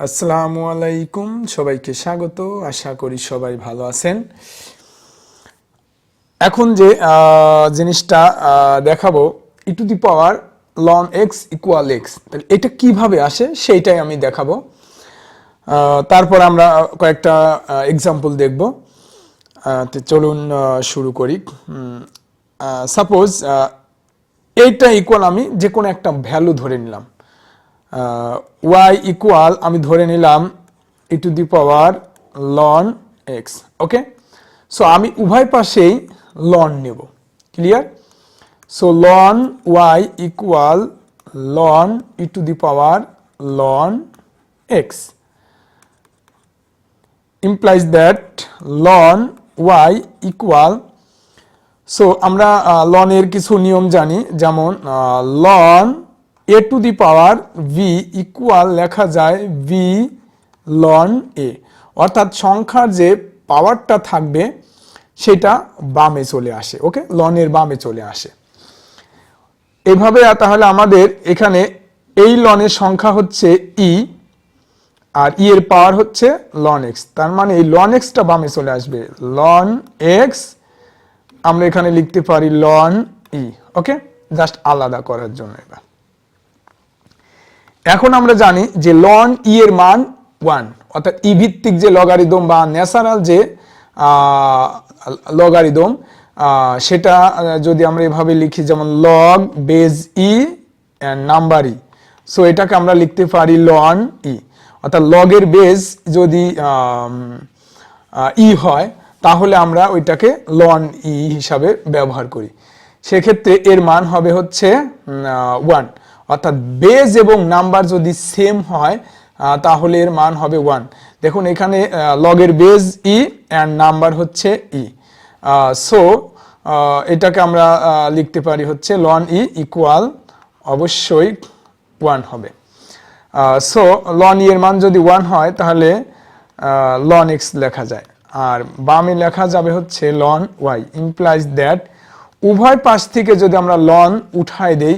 আসসালামু আলাইকুম, সবাইকে স্বাগত। আশা করি সবাই ভালো আছেন। এখন যে জিনিসটা দেখাবো, e to the power ln x equal x, তাহলে এটা কিভাবে আসে সেইটাই আমি দেখাবো। তারপর আমরা কয়েকটা এক্সাম্পল দেখব। তো চলুন শুরু করি। সাপোজ এইটা ইকুয়াল, আমি যে কোনো একটা ভ্যালু ধরে নিলাম। y ইকুয়াল আমি ধরে নিলাম e to the power ln x. Okay, so আমি উভয় পাশেই লন নেব। Clear? So ln y equal ln e to the power ln x implies that ln y equal, so আমরা লনের কিছু নিয়ম জানি, যেমন ln a to the power v equal লেখা যায় ভি লন এ, অর্থাৎ সংখ্যার যে পাওয়ারটা থাকবে সেটা বামে চলে আসে। ওকে, লনের বামে চলে আসে। এভাবে তাহলে আমাদের এখানে এই লনের সংখ্যা হচ্ছে ই, আর ই এর পাওয়ার হচ্ছে লন এক্স, তার মানে এই লন এক্সটা বামে চলে আসবে। লন এক্স আমরা এখানে লিখতে পারি লন ই। ওকে, জাস্ট আলাদা করার জন্য। এখন আমরা জানি যে লন ই এর মান 1, অর্থাৎ ই ভিত্তিক যে লগারিদম বা ন্যাচারাল যে লগারিদম, সেটা যদি আমরা এভাবে লিখি, যেমন log base e and number e, so এটাকে আমরা লিখতে পারি লন ই। অর্থাৎ লগের বেজ যদি ই হয় তাহলে আমরা ওইটাকে লন ই হিসাবে ব্যবহার করি। সেক্ষেত্রে এর মান হবে হচ্ছে 1, অর্থাৎ বেজ এবং নাম্বার যদি সেম হয় তাহলে এর মান হবে 1। দেখুন এখানে লগের বেজ ই অ্যান্ড নাম্বার হচ্ছে ই, সো এটাকে আমরা লিখতে পারি হচ্ছে লন ই ইকুয়াল অবশ্যই 1 হবে। সো লন ই এর মান যদি 1 হয় তাহলে লন এক্স লেখা যায়, আর বামে লেখা যাবে হচ্ছে লন ওয়াই। ইমপ্লাইজ দ্যাট উভয় পাশ থেকে যদি আমরা লন উঠাই দেই,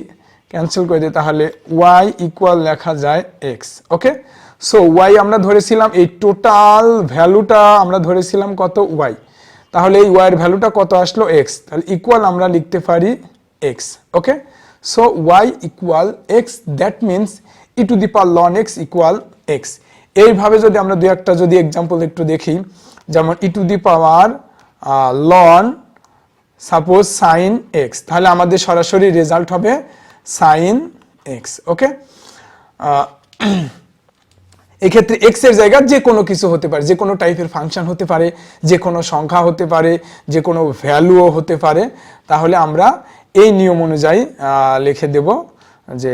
ক্যান্সেল করে দিই, তাহলে ওয়াই ইকুয়াল লেখা যায় এক্স। ওকে, সো ওয়াই আমরা ধরেছিলাম, এই টোটাল ভ্যালুটা আমরা ধরেছিলাম কত, ওয়াই। তাহলে এই ওয়াই এর ভ্যালুটা কত আসলো, এক্স। তাহলে ইকুয়াল আমরা লিখতে পারি x. Okay, so y equal x, that means e to the power ln x equal x. এইভাবে যদি আমরা দু একটা যদি এক্সাম্পল একটু দেখি, যেমন e to the power ln suppose sine x, তাহলে আমাদের সরাসরি রেজাল্ট হবে সাইন এক্স। ওকে, এক্ষেত্রে এক্স এর জায়গায় যে কোনো কিছু হতে পারে, যে কোনো টাইপের ফাংশন হতে পারে, যে কোনো সংখ্যা হতে পারে, যে কোনো ভ্যালুও হতে পারে। তাহলে আমরা এই নিয়ম অনুযায়ী লিখে দেব যে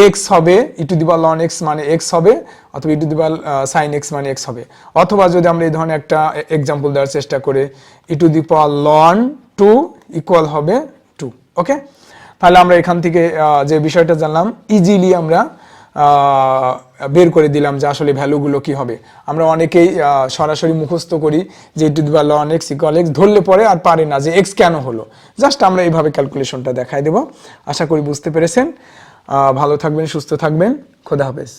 এক্স হবে e to the power ln x মানে এক্স হবে, অথবা e to the power sine x মানে এক্স হবে। অথবা যদি আমরা এই ধরনের একটা এক্সাম্পল দেওয়ার চেষ্টা করি, e to the power ln 2 equal হবে 2। ওকে, তাহলে আমরা এখান থেকে যে বিষয়টা জানলাম, ইজিলি আমরা বের করে দিলাম যে আসলে ভ্যালুগুলো কি হবে। আমরা অনেকেই সরাসরি মুখস্থ করি যে e to the power ln x equal x, ধরলে পরে আর পারে না যে এক্স কেন হলো। জাস্ট আমরা এইভাবে ক্যালকুলেশনটা দেখাই দেব। আশা করি বুঝতে পেরেছেন। ভালো থাকবেন, সুস্থ থাকবেন, খোদা হাফেজ।